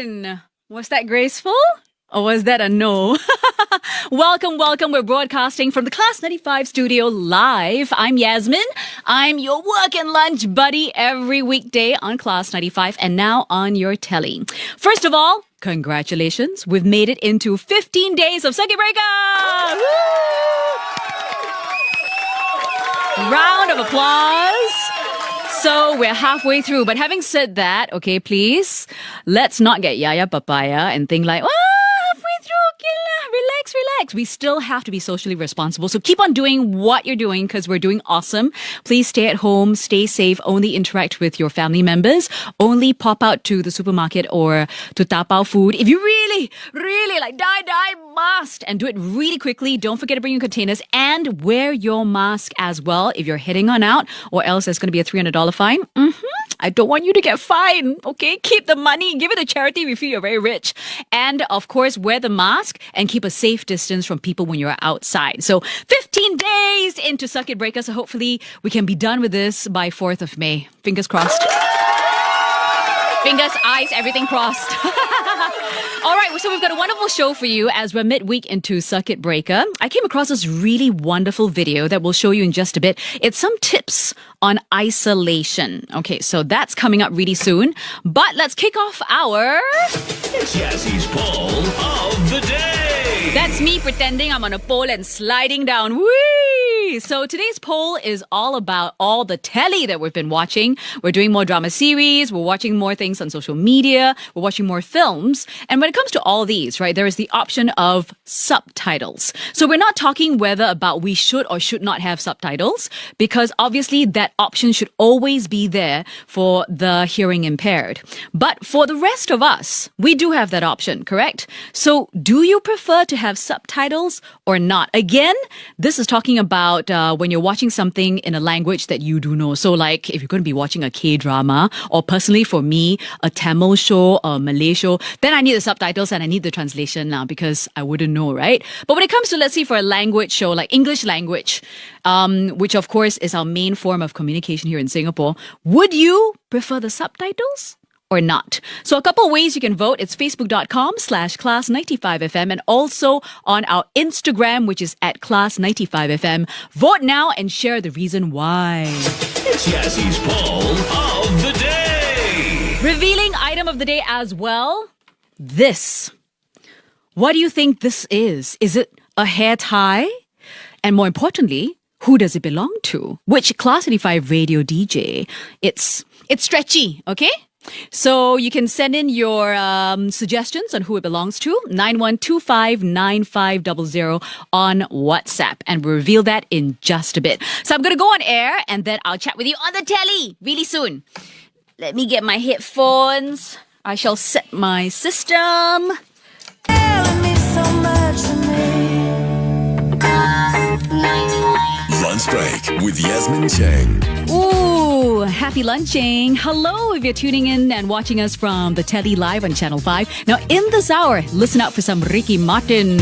fine. Was that graceful? Or was that a no? Welcome. We're broadcasting from the Class95 studio live. I'm Yasmin. I'm your work and lunch buddy every weekday on Class95 and now on your telly. First of all, congratulations. We've made it into 15 days of circuit breaker. Woo! Round of applause. So we're halfway through. But having said that, okay, please, let's not get yaya papaya and think like, halfway through, okay lah, relax. We still have to be socially responsible. So keep on doing what you're doing because we're doing awesome. Please stay at home, stay safe, only interact with your family members, only pop out to the supermarket or to tapao food. If you really like die must, and do it really quickly. Don't forget to bring your containers and wear your mask as well if you're heading on out, or else there's going to be a $300 fine. I don't want you to get fined, okay? Keep the money, give it to charity if you feel you're very rich. And of course, wear the mask and keep a safe distance from people when you're outside. So 15 days into circuit breaker, so hopefully we can be done with this by 4th of May. Fingers crossed. Fingers, eyes, everything crossed. All right, so we've got a wonderful show for you as we're midweek into circuit breaker. I came across this really wonderful video that we'll show you in just a bit. It's some tips on isolation. Okay, so that's coming up really soon. But let's kick off our... It's Yassie's poll of the day. That's me pretending I'm on a pole and sliding down. Whee! So today's poll is all about all the telly that we've been watching. We're doing more drama series. We're watching more things on social media. We're watching more films. And when it comes to all these, right, there is the option of subtitles. So we're not talking whether about we should or should not have subtitles, because obviously that option should always be there for the hearing impaired. But for the rest of us, we do have that option, correct? So do you prefer to have subtitles or not? Again, this is talking about when you're watching something in a language that you do know. So like if you're going to be watching a K-drama, or personally for me, a Tamil show or a Malay show, then I need the subtitles and I need the translation now because I wouldn't know, right? But when it comes to, let's say, for a language show, like English language, which of course is our main form of communication here in Singapore, would you prefer the subtitles or not? So a couple of ways you can vote. It's facebook.com/class95FM and also on our Instagram, which is at class95FM. Vote now and share the reason why. It's Yassie's poll of the day. Revealing item of the day as well. This. What do you think this is? Is it a hair tie? And more importantly, who does it belong to? Which Class95 radio DJ? It's stretchy, okay? So you can send in your suggestions on who it belongs to, 91259500 on WhatsApp, and we'll reveal that in just a bit. So I'm going to go on air and then I'll chat with you on the telly really soon. Let me get my headphones. I shall set my system. Lunch break with Yasmin Cheng. Ooh, happy lunching. Hello if you're tuning in and watching us from the telly live on Channel 5. Now in this hour, listen out for some Ricky Martin.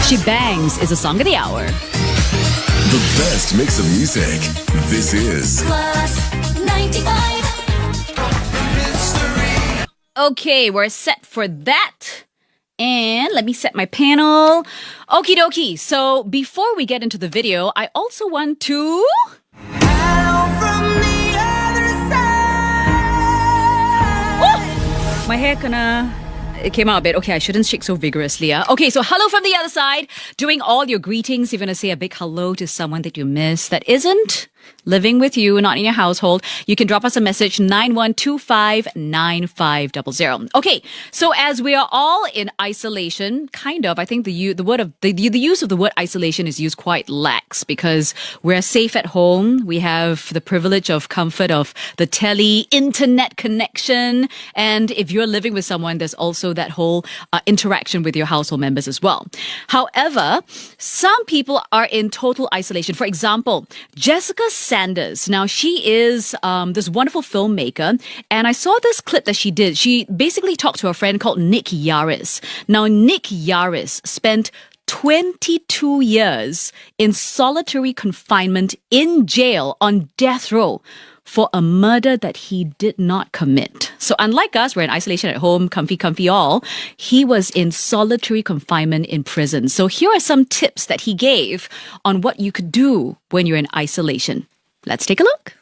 She Bangs is a song of the hour. The best mix of music. This is Class95. Okay, we're set for that. And let me set my panel. Okie dokie. So before we get into the video, I also want to... Oh, my hair it came out a bit. Okay, I shouldn't shake so vigorously. Okay, so hello from the other side. Doing all your greetings. You're going to say a big hello to someone that you miss that isn't living with you, not in your household. You can drop us a message, 91259500. Okay, so as we are all in isolation, kind of, I think the use of the word isolation is used quite lax because we're safe at home. We have the privilege of comfort of the telly, internet connection. And if you're living with someone, there's also that whole interaction with your household members as well. However, some people are in total isolation. For example, Jessica Sanders. Now, she is this wonderful filmmaker, and I saw this clip that she did. She basically talked to a friend called Nick Yaris. Now, Nick Yaris spent 22 years in solitary confinement in jail on death row for a murder that he did not commit. So unlike us, we're in isolation at home, comfy all, he was in solitary confinement in prison. So here are some tips that he gave on what you could do when you're in isolation. Let's take a look.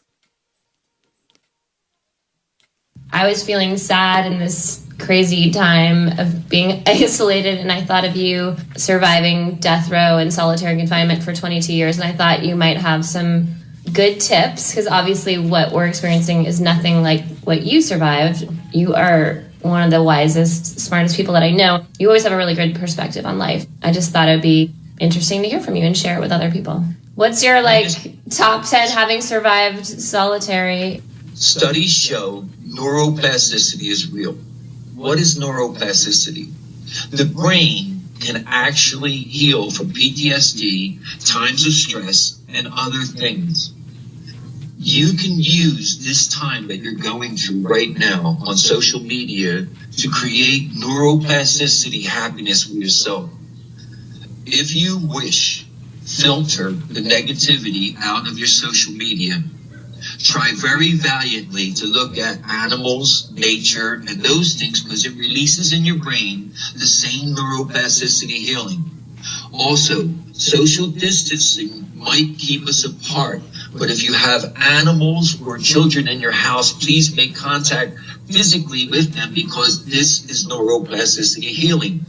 I was feeling sad in this crazy time of being isolated, and I thought of you surviving death row and solitary confinement for 22 years, and I thought you might have some good tips, because obviously what we're experiencing is nothing like what you survived. You are one of the wisest, smartest people that I know. You always have a really good perspective on life. I just thought it'd be interesting to hear from you and share it with other people. What's your top 10 having survived solitary? Studies show neuroplasticity is real. What is neuroplasticity? The brain can actually heal from PTSD, times of stress, and other things. You can use this time that you're going through right now on social media to create neuroplasticity happiness with yourself. If you wish, filter the negativity out of your social media. Try very valiantly to look at animals, nature, and those things, because it releases in your brain the same neuroplasticity healing. Also, social distancing might keep us apart, but if you have animals or children in your house, please make contact physically with them, because this is neuroplasticity healing.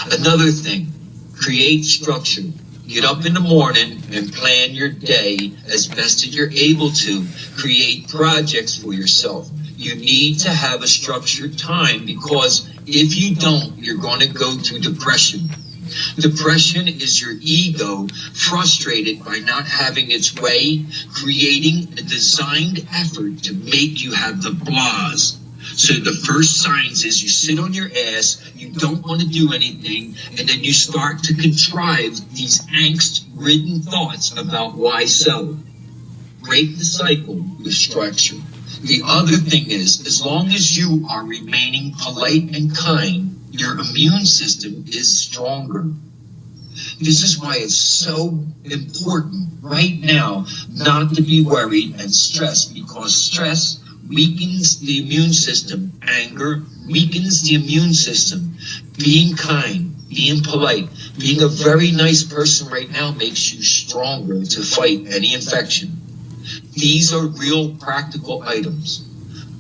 Another thing, create structure. Get up in the morning and plan your day as best as you're able to. Create projects for yourself. You need to have a structured time, because if you don't, you're going to go through depression. Depression is your ego frustrated by not having its way, creating a designed effort to make you have the blahs. So the first signs is you sit on your ass, you don't want to do anything, and then you start to contrive these angst-ridden thoughts about why so. Break the cycle with structure. The other thing is, as long as you are remaining polite and kind, your immune system is stronger. This is why it's so important right now not to be worried and stressed, because stress weakens the immune system. Anger weakens the immune system. Being kind, being polite, being a very nice person right now makes you stronger to fight any infection. These are real practical items.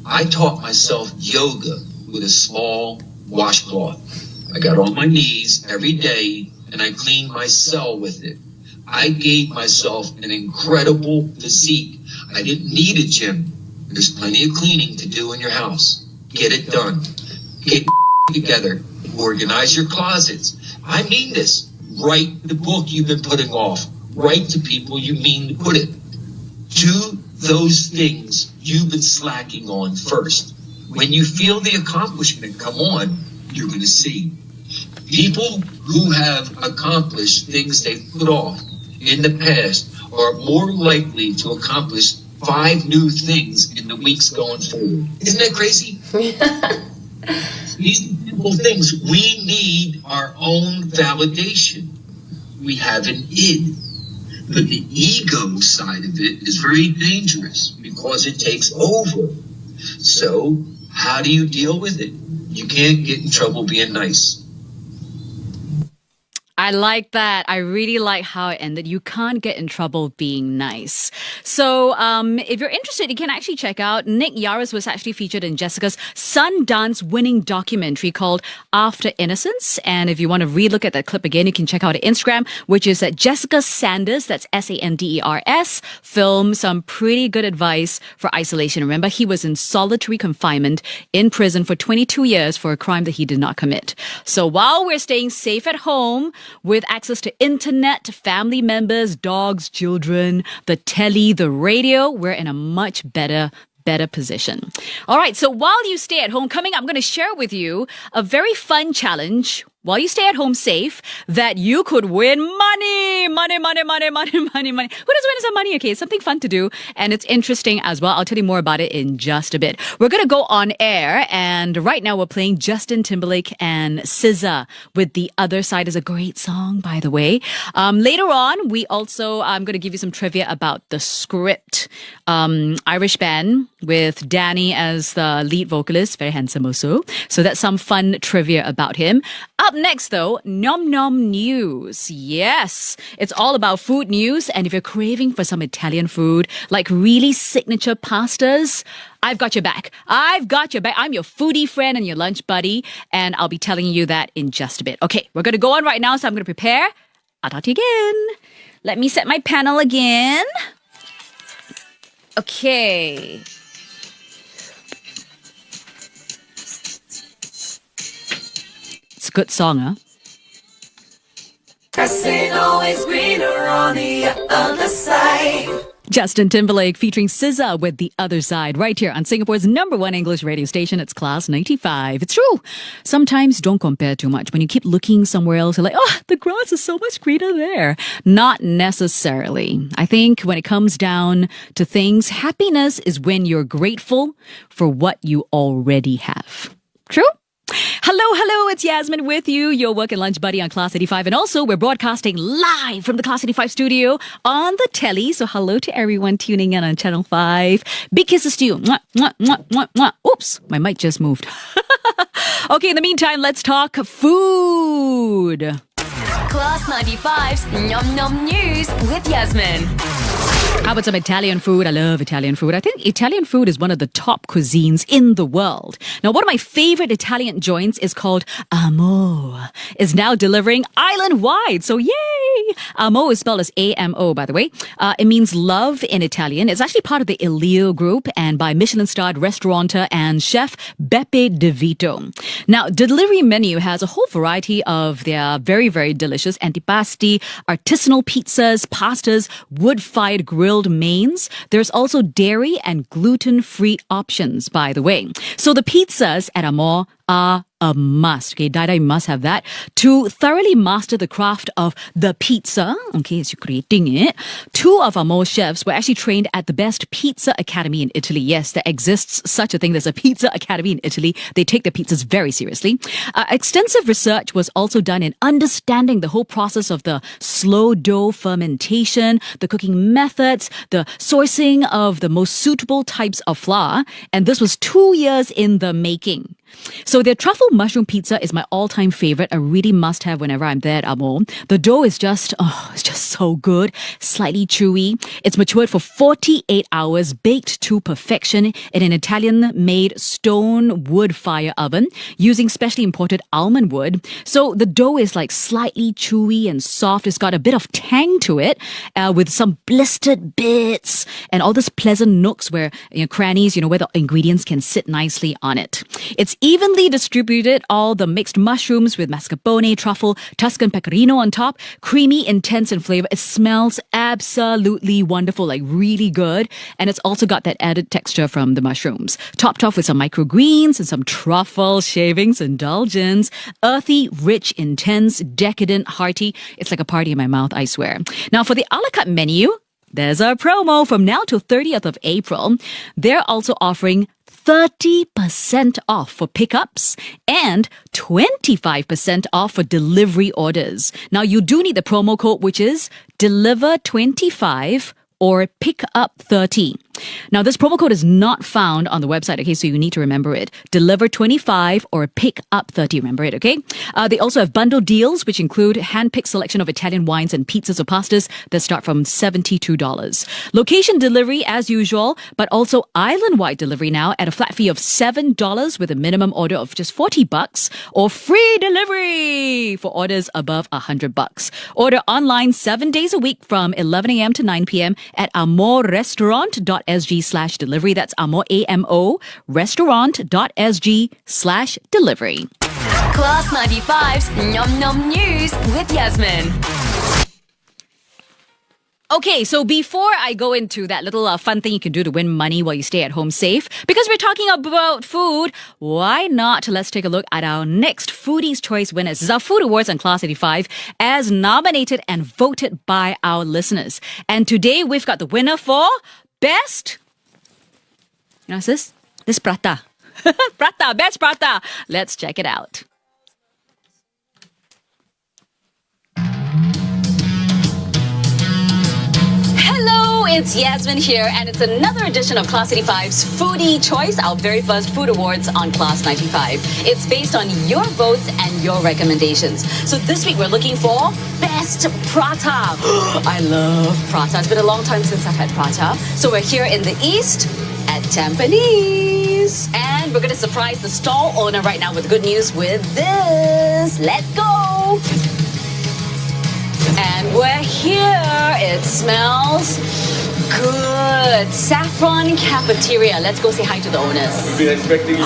I taught myself yoga with a small washcloth. I got on my knees every day and I cleaned my cell with it. I gave myself an incredible physique. I didn't need a gym. There's plenty of cleaning to do in your house. Get it done. Get together. Organize your closets. I mean this. Write the book you've been putting off. Write to people you mean to put it. Do those things you've been slacking on first. When you feel the accomplishment come on, you're going to see. People who have accomplished things they've put off in the past are more likely to accomplish 5 new things in the weeks going forward. Isn't that crazy? These simple things. We need our own validation. We have an id. But the ego side of it is very dangerous because it takes over. So how do you deal with it? You can't get in trouble being nice. I like that. I really like how it ended. You can't get in trouble being nice. So if you're interested, you can actually check out Nick Yaris was actually featured in Jessica's Sundance winning documentary called After Innocence. And if you want to relook at that clip again, you can check out her Instagram, which is at Jessica Sanders, that's Sanders, film some pretty good advice for isolation. Remember, he was in solitary confinement in prison for 22 years for a crime that he did not commit. So while we're staying safe at home, with access to internet, family members, dogs, children, the telly, the radio, we're in a much better position. All right, so while you stay at home, coming up, I'm going to share with you a very fun challenge while you stay at home safe, that you could win money. Money. Who doesn't win some money? Okay, it's something fun to do, and it's interesting as well. I'll tell you more about it in just a bit. We're going to go on air, and right now we're playing Justin Timberlake and SZA with The Other Side. Is a great song, by the way. Later on, I'm going to give you some trivia about The Script. Irish band with Danny as the lead vocalist, very handsome also. So that's some fun trivia about him. Up next, though, Nom Nom News. Yes, it's all about food news. And if you're craving for some Italian food, like really signature pastas, I've got your back. I'm your foodie friend and your lunch buddy. And I'll be telling you that in just a bit. Okay, we're going to go on right now, so I'm going to prepare. I'll talk to you again. Let me set my panel again. Okay. It's a good song, huh? Grass ain't always greener on the other side. Justin Timberlake featuring SZA with The Other Side right here on Singapore's #1 English radio station. It's Class 95. It's true. Sometimes don't compare too much. When you keep looking somewhere else, you're like, oh, the grass is so much greener there. Not necessarily. I think when it comes down to things, happiness is when you're grateful for what you already have. True? Hello, it's Yasmin with you, your work and lunch buddy on Class 85. And also, we're broadcasting live from the Class 85 studio on the telly. So hello to everyone tuning in on Channel 5. Big kisses to you. Mwah, mwah, mwah, mwah, mwah. Oops, my mic just moved. Okay, in the meantime, let's talk food. Class 95's Nom Nom News with Yasmin. How about some Italian food? I love Italian food. I think Italian food is one of the top cuisines in the world. Now, one of my favorite Italian joints is called Amo. It's now delivering island-wide. So, yay! Amo is spelled as A-M-O, by the way. It means love in Italian. It's actually part of the Elio group and by Michelin-starred restaurateur and chef Beppe De Vito. Now, the delivery menu has a whole variety of their very, very delicious antipasti, artisanal pizzas, pastas, wood-fired grilled mains. There's also dairy and gluten-free options, by the way. So the pizzas at Amo are a must. Okay, Dada, you must have that. To thoroughly master the craft of the pizza, okay, as you're creating it, 2 of our most chefs were actually trained at the best pizza academy in Italy. Yes, there exists such a thing. There's a pizza academy in Italy. They take their pizzas very seriously. Extensive research was also done in understanding the whole process of the slow dough fermentation, the cooking methods, the sourcing of the most suitable types of flour. And this was 2 years in the making. So their truffle mushroom pizza is my all-time favorite. I really must have whenever I'm there at Amo. The dough is it's just so good. Slightly chewy. It's matured for 48 hours, baked to perfection in an Italian-made stone wood fire oven using specially imported almond wood. So the dough is like slightly chewy and soft. It's got a bit of tang to it with some blistered bits and all these pleasant nooks where, crannies, where the ingredients can sit nicely on it. It's evenly distributed, all the mixed mushrooms with mascarpone, truffle, Tuscan pecorino on top, creamy, intense in flavor. It smells absolutely wonderful, like really good. And it's also got that added texture from the mushrooms. Topped off with some microgreens and some truffle shavings, indulgence. Earthy, rich, intense, decadent, hearty. It's like a party in my mouth, I swear. Now for the a la carte menu, there's a promo from now till 30th of April. They're also offering 30% off for pickups and 25% off for delivery orders. Now, you do need the promo code, which is DELIVER25 or pick up 30. Now, this promo code is not found on the website, okay? So you need to remember it. Deliver 25 or pick up 30. Remember it, okay? They also have bundle deals, which include hand-picked selection of Italian wines and pizzas or pastas that start from $72. Location delivery, as usual, but also island-wide delivery now at a flat fee of $7 with a minimum order of just $40 or free delivery for orders above $100. Order online 7 days a week from 11 a.m. to 9 p.m. at amorrestaurant.sg/delivery. That's Amor, A-M-O, restaurant.sg/delivery. Class 95's Nom Nom News with Yasmin. Okay, so before I go into that little fun thing you can do to win money while you stay at home safe, because we're talking about food, why not let's take a look at our next Foodie's Choice winners. This is our food awards on Class 95 as nominated and voted by our listeners. And today we've got the winner for best... You know what's this? This prata. Prata, best prata. Let's check it out. Hello, it's Yasmin here, and it's another edition of Class 95's Foodie Choice, our very first food awards on Class 95. It's based on your votes and your recommendations. So this week we're looking for best prata. I love prata. It's been a long time since I've had prata. So we're here in the East at Tampines. And we're going to surprise the stall owner right now with good news with this. Let's go! And we're here. It smells good. Saffron Cafeteria. Let's go say hi to the owners. We've been expecting you.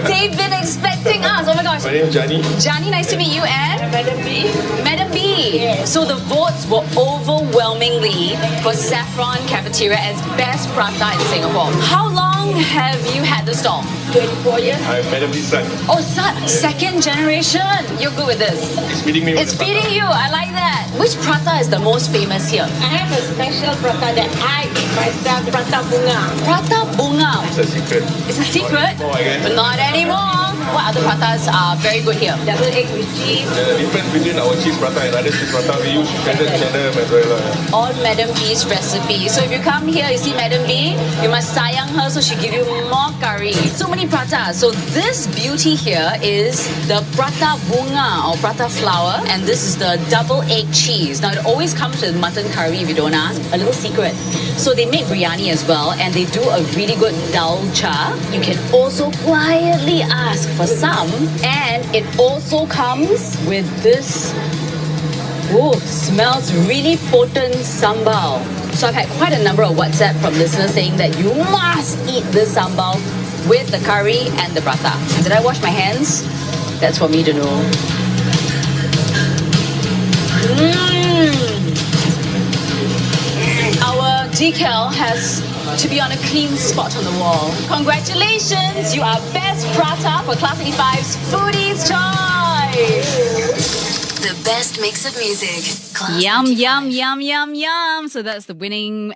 They've been expecting us. Oh my gosh. My name is Johnny. Johnny, nice to meet you. And Madam B. Madam B. Yes. So the votes were overwhelmingly for Saffron Cafeteria as best prata in Singapore. How long have you had the stall? 24 years. I'm Madam B's son. Oh, son, second generation. You're good with this. He's feeding me. It's feeding you. I like that. Which prata is the most famous here? I have a special prata that I eat myself, prata bunga. Prata bunga. It's a secret. It's a secret? Not anymore, I guess. But not anymore. What other pratas are very good here? Double egg with cheese. The difference between our cheese prata and other cheese prata, we use shredded cheddar mozzarella. All Madam B's recipe. So if you come here, you see Madam B, you must sayang her so she give you more curry. So many pratas. So this beauty here is the prata bunga or prata flour, and this is the double egg cheese. Now it always comes with mutton curry if you don't ask. A little secret. So they make biryani as well, and they do a really good dal cha. You can also quietly ask for some, and it also comes with this. Oh, smells really potent sambal. So I've had quite a number of WhatsApp from listeners saying that you must eat this sambal with the curry and the prata. Did I wash my hands? That's for me to know. Our decal has to be on a clean spot on the wall. Congratulations! You are best prata for Class 95's Foodie's Choice! The best mix of music. Class Yum, 95. yum, yum, yum, yum. So that's the winner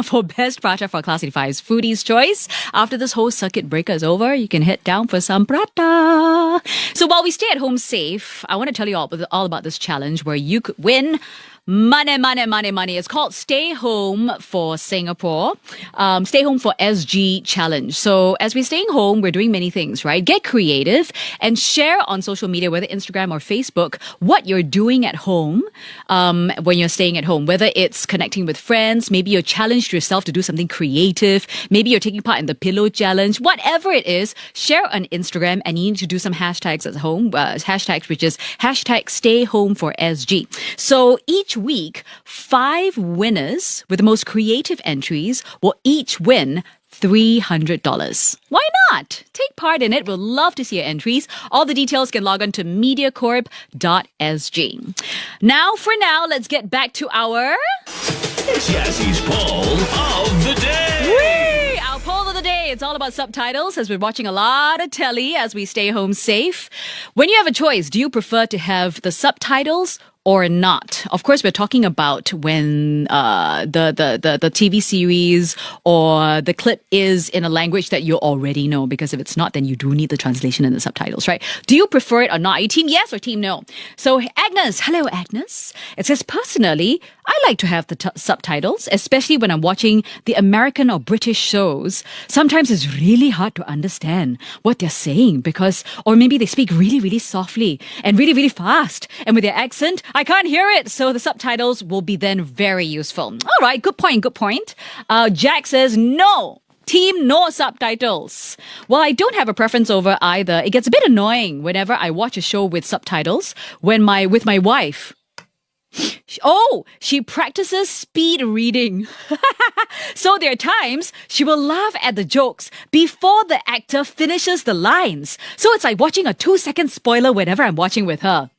for best prata for Class 85's Foodie's Choice. After this whole circuit breaker is over, you can head down for some prata. So while we stay at home safe, I want to tell you all about this challenge where you could win money, money, money, money. It's called Stay Home for Singapore. Stay Home for SG Challenge. So as we're staying home, we're doing many things, right? Get creative and share on social media, whether Instagram or Facebook, what you're doing at home when you're staying at home. Whether it's connecting with friends, maybe you're challenged yourself to do something creative, maybe you're taking part in the pillow challenge, whatever it is, share on Instagram, and you need to do some hashtags at home, hashtags, which is hashtag Stay Home for SG. So each week, 5 winners with the most creative entries will each win $300. Why not? Take part in it. We'll love to see your entries. All the details can log on to mediacorp.sg. Now, let's get back to our... Jazzy's poll of the day. Our poll of the day. It's all about subtitles as we're watching a lot of telly as we stay home safe. When you have a choice, do you prefer to have the subtitles or not? Of course, we're talking about when the TV series or the clip is in a language that you already know, because if it's not, then you do need the translation and the subtitles, right? Do you prefer it or not? Are you team yes or team no? So Agnes, hello Agnes. It says, personally, I like to have the subtitles, especially when I'm watching the American or British shows. Sometimes it's really hard to understand what they're saying or maybe they speak really, really softly and really, really fast. And with their accent, I can't hear it. So the subtitles will be then very useful. All right, good point. Jack says no. Team no subtitles. Well, I don't have a preference over either. It gets a bit annoying whenever I watch a show with subtitles with my wife. Oh, she practices speed reading. So there are times she will laugh at the jokes before the actor finishes the lines. So it's like watching a 2-second spoiler whenever I'm watching with her.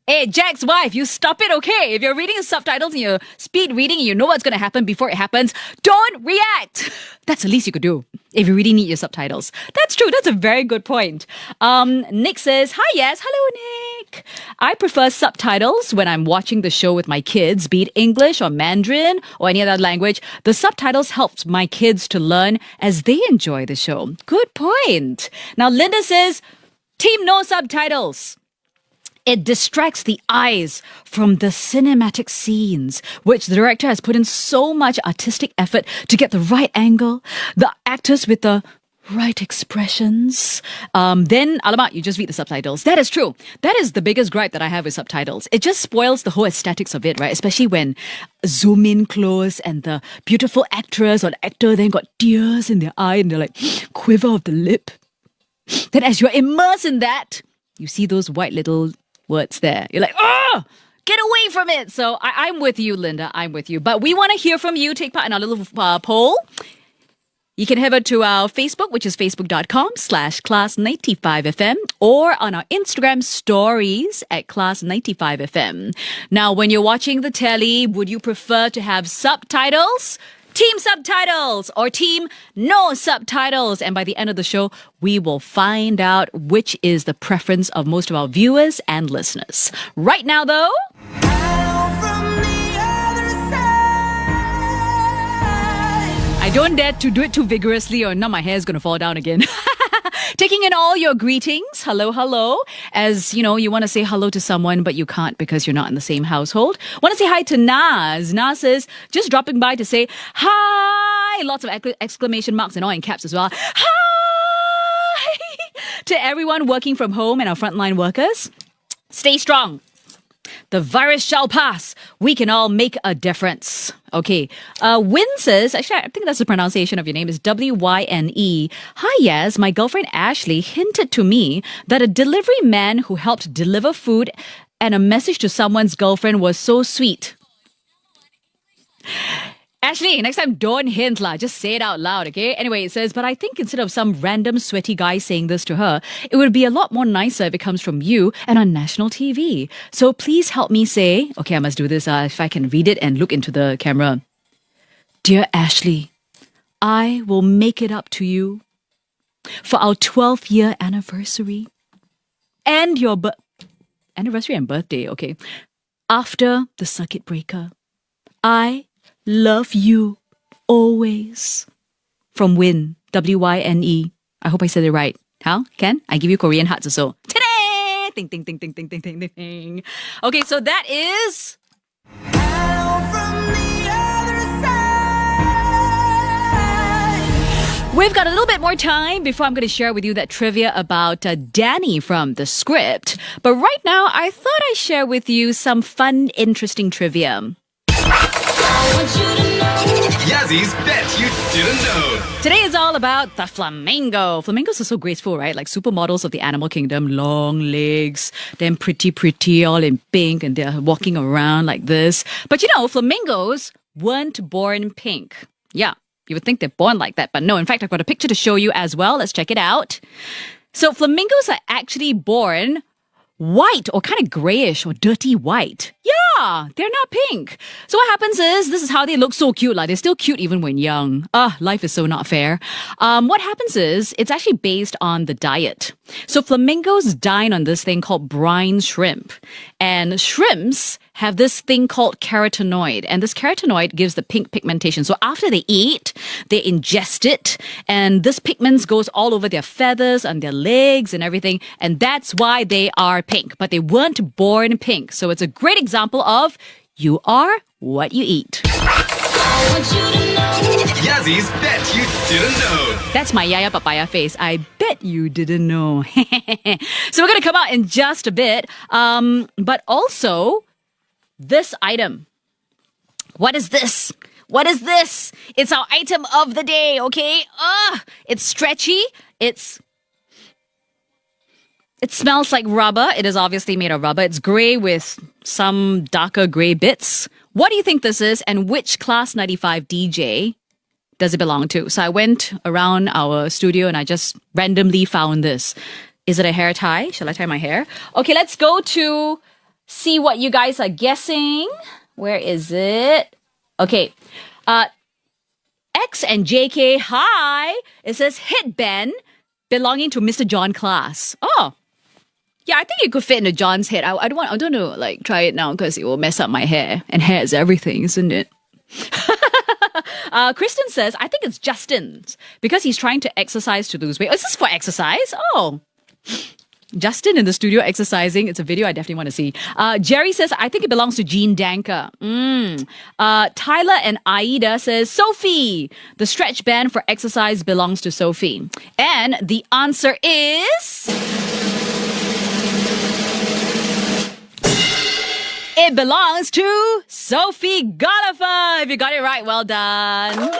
Hey, Jack's wife, you stop it, okay? If you're reading subtitles and you're speed reading and you know what's going to happen before it happens, don't react. That's the least you could do if you really need your subtitles. That's true. That's a very good point. Nick says, hi, yes. Hello, Nick. I prefer subtitles when I'm watching the show with my kids, be it English or Mandarin or any other language. The subtitles helps my kids to learn as they enjoy the show. Good point. Now, Linda says, team no subtitles. It distracts the eyes from the cinematic scenes, which the director has put in so much artistic effort to get the right angle, the actors with the right expressions. Then, alamak, you just read the subtitles. That is true. That is the biggest gripe that I have with subtitles. It just spoils the whole aesthetics of it, right? Especially when zoom in close and the beautiful actress or the actor then got tears in their eye and they're like quiver of the lip. Then as you're immersed in that, you see those white little words there. You're like, oh, get away from it. So I'm with you, Linda. I'm with you. But we want to hear from you. Take part in our little poll. You can head over to our Facebook, which is facebook.com/Class95FM, or on our Instagram stories at Class95FM. Now, when you're watching the telly, would you prefer to have subtitles? Team subtitles or team no subtitles. And by the end of the show, we will find out which is the preference of most of our viewers and listeners. Right now, though, I don't dare to do it too vigorously or now my hair is going to fall down again. Taking in all your greetings. Hello, hello. As you know, you want to say hello to someone, but you can't because you're not in the same household. Want to say hi to Naz. Naz says, just dropping by to say hi. Lots of exclamation marks and all in caps as well. Hi to everyone working from home and our frontline workers. Stay strong. The virus shall pass. We can all make a difference. Okay. Wyn says, actually, I think that's the pronunciation of your name, is W-Y-N-E. Hi, yes. My girlfriend Ashley hinted to me that a delivery man who helped deliver food and a message to someone's girlfriend was so sweet. Ashley, next time don't hint lah. Just say it out loud, okay? Anyway, it says, but I think instead of some random sweaty guy saying this to her, it would be a lot more nicer if it comes from you and on national TV. So please help me say, okay, I must do this if I can read it and look into the camera. Dear Ashley, I will make it up to you for our 12th year anniversary and your anniversary and birthday, okay? After the circuit breaker, I love you always. From Wyn, W-Y-N-E. I hope I said it right. How? Ken? I give you Korean hearts also. Ta-da! Ting, ting, ting, ting, ting, ting, ting, ting. Okay, so that is... We've got a little bit more time before I'm going to share with you that trivia about Danny from the script. But right now, I thought I'd share with you some fun, interesting trivia. Yazzy's Bet You Didn't Know. Today is all about the flamingo. Flamingos are so graceful, right? Like supermodels of the animal kingdom, long legs, then pretty, all in pink, and they're walking around like this. But you know, flamingos weren't born pink. Yeah, you would think they're born like that, but no. In fact, I've got a picture to show you as well. Let's check it out. So flamingos are actually born white or kind of grayish or dirty white. Yeah, they're not pink. So what happens is, this is how they look so cute. Like, they're still cute even when young. Life is so not fair. What happens is, it's actually based on the diet. So flamingos dine on this thing called brine shrimp. And shrimps have this thing called carotenoid. And this carotenoid gives the pink pigmentation. So after they eat, they ingest it. And this pigment goes all over their feathers and their legs and everything. And that's why they are pink. But they weren't born pink. So it's a great example of you are what you eat. Yazzy's Bet You Didn't Know. That's my Yaya Papaya face. I bet you didn't know. So we're going to come out in just a bit. But also, this item. What is this? What is this? It's our item of the day, okay? It's stretchy. It smells like rubber. It is obviously made of rubber. It's grey with some darker grey bits. What do you think this is, and which Class 95 DJ does it belong to? So I went around our studio and I just randomly found this. Is it a hair tie? Shall I tie my hair? Okay, let's go to see what you guys are guessing. Where is it? Okay. X and JK, hi. It says headband belonging to Mr. John Class. Oh. Yeah, I think it could fit into John's head. I don't want to like try it now because it will mess up my hair. And hair is everything, isn't it? Kristen says, I think it's Justin's because he's trying to exercise to lose weight. Oh, is this for exercise? Oh. Justin in the studio exercising. It's a video I definitely want to see. Jerry says, I think it belongs to Jean Danker. Tyler and Aida says, Sophie. The stretch band for exercise belongs to Sophie. And the answer is... It belongs to Sophie Golifer. If you got it right, well done.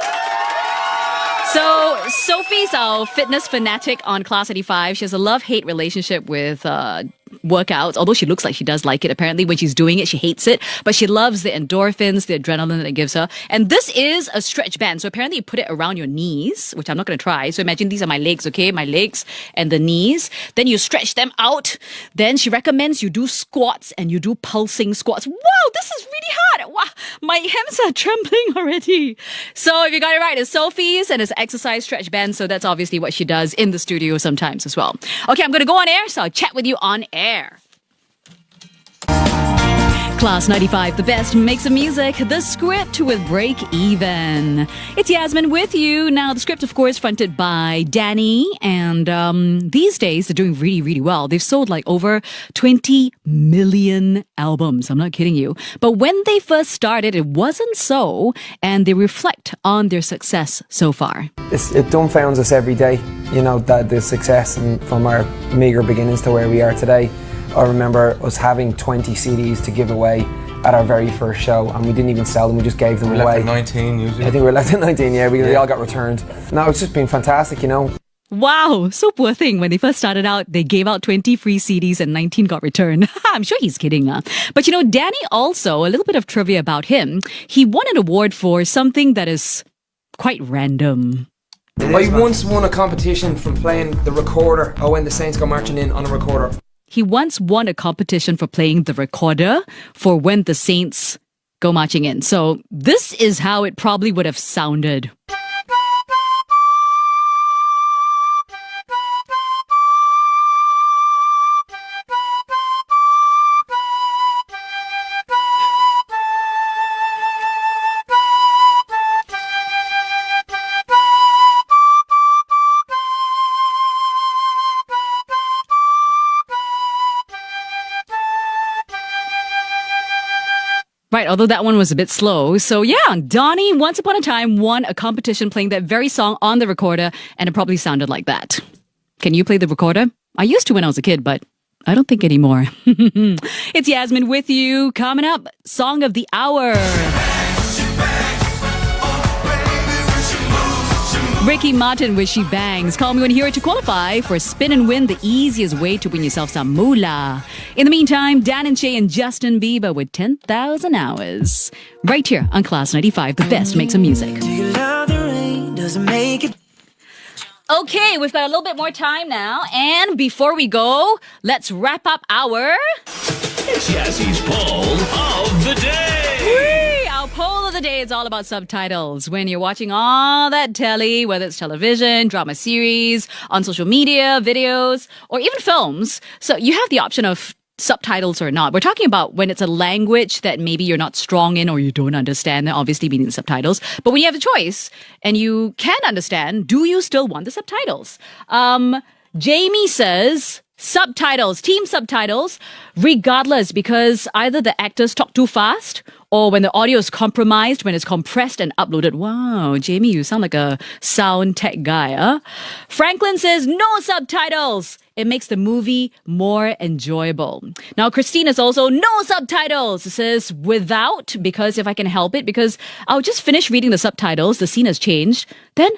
So, Sophie's our fitness fanatic on Class95. She has a love-hate relationship with workouts, although she looks like she does like it. Apparently, when she's doing it, she hates it, but she loves the endorphins, the adrenaline that it gives her. And this is a stretch band. So apparently you put it around your knees, which I'm not going to try. So imagine these are my legs, okay? My legs and the knees. Then you stretch them out. Then she recommends you do squats and you do pulsing squats. Wow, this is really hard. Wow, my hands are trembling already. So if you got it right, it's Sophie's and it's exercise stretch band. So that's obviously what she does in the studio sometimes as well. Okay, I'm going to go on air, so I'll chat with you on air. Class95, the best mix of music, the script with Break Even. It's Yasmin with you. Now, the script, of course, fronted by Danny, and these days they're doing really, really well. They've sold like over 20 million albums. I'm not kidding you. But when they first started, it wasn't so, and they reflect on their success so far. It dumbfounds us every day, you know, that the success and from our meager beginnings to where we are today. I remember us having 20 CDs to give away at our very first show, and we didn't even sell them, we just gave them away. Left at 19 usually. I think we were left at 19, yeah, because they all got returned. No, it's just been fantastic, you know. Wow, so poor thing. When they first started out, they gave out 20 free CDs and 19 got returned. I'm sure he's kidding. But you know, Danny also, a little bit of trivia about him, he won an award for something that is quite random. I once won a competition from playing the recorder, when the Saints go marching in on a recorder. He once won a competition for playing the recorder for when the Saints go marching in. So this is how it probably would have sounded. Right, although that one was a bit slow. So yeah, Donnie, once upon a time, won a competition playing that very song on the recorder, and it probably sounded like that. Can you play the recorder? I used to when I was a kid, but I don't think anymore. It's Yasmin with you. Coming up, Song of the Hour. Ricky Martin with She Bangs. Call me when you hear it to qualify for a spin and win, the easiest way to win yourself some moolah. In the meantime, Dan and Shay and Justin Bieber with 10,000 Hours. Right here on Class95, the best makes of music. Do you love the rain? Does it make it? Okay, we've got a little bit more time now. And before we go, let's wrap up our... It's Yassie's poll of the day. Our poll of the day is all about subtitles. When you're watching all that telly, whether it's television, drama series, on social media, videos, or even films, so you have the option of subtitles or not. We're talking about when it's a language that maybe you're not strong in or you don't understand, then obviously we need subtitles. But when you have a choice and you can understand, do you still want the subtitles? Jamie says... subtitles, team subtitles, regardless, because either the actors talk too fast or when the audio is compromised, when it's compressed and uploaded. Wow, Jamie, you sound like a sound tech guy, huh? Franklin says no subtitles. It makes the movie more enjoyable. Now, Christine is also no subtitles. It says without, because if I can help it, because I'll just finish reading the subtitles, the scene has changed. Then,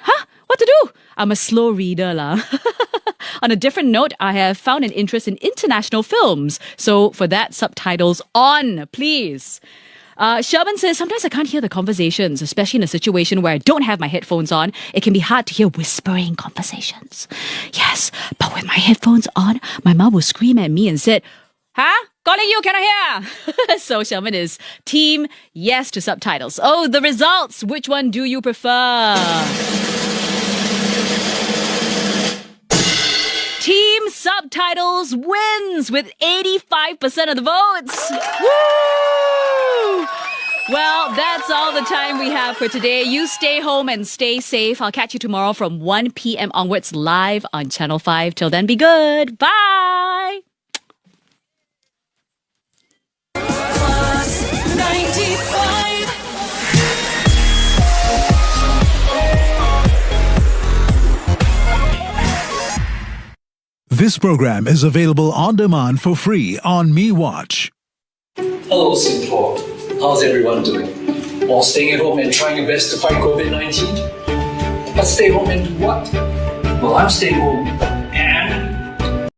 what to do? I'm a slow reader lah. On a different note, I have found an interest in international films. So for that, subtitles on, please. Sherman says, sometimes I can't hear the conversations, especially in a situation where I don't have my headphones on. It can be hard to hear whispering conversations. Yes, but with my headphones on, my mom will scream at me and said, Huh? Calling you, can I hear? So Sherman is team yes to subtitles. Oh, the results. Which one do you prefer? Team Subtitles wins with 85% of the votes. Woo! Well, that's all the time we have for today. You stay home and stay safe. I'll catch you tomorrow from 1 p.m. onwards live on Channel 5. Till then, be good. Bye. This program is available on demand for free on MeWatch. Hello, Singapore. How's everyone doing? All staying at home and trying your best to fight COVID-19? But stay home and do what? Well, I'm staying home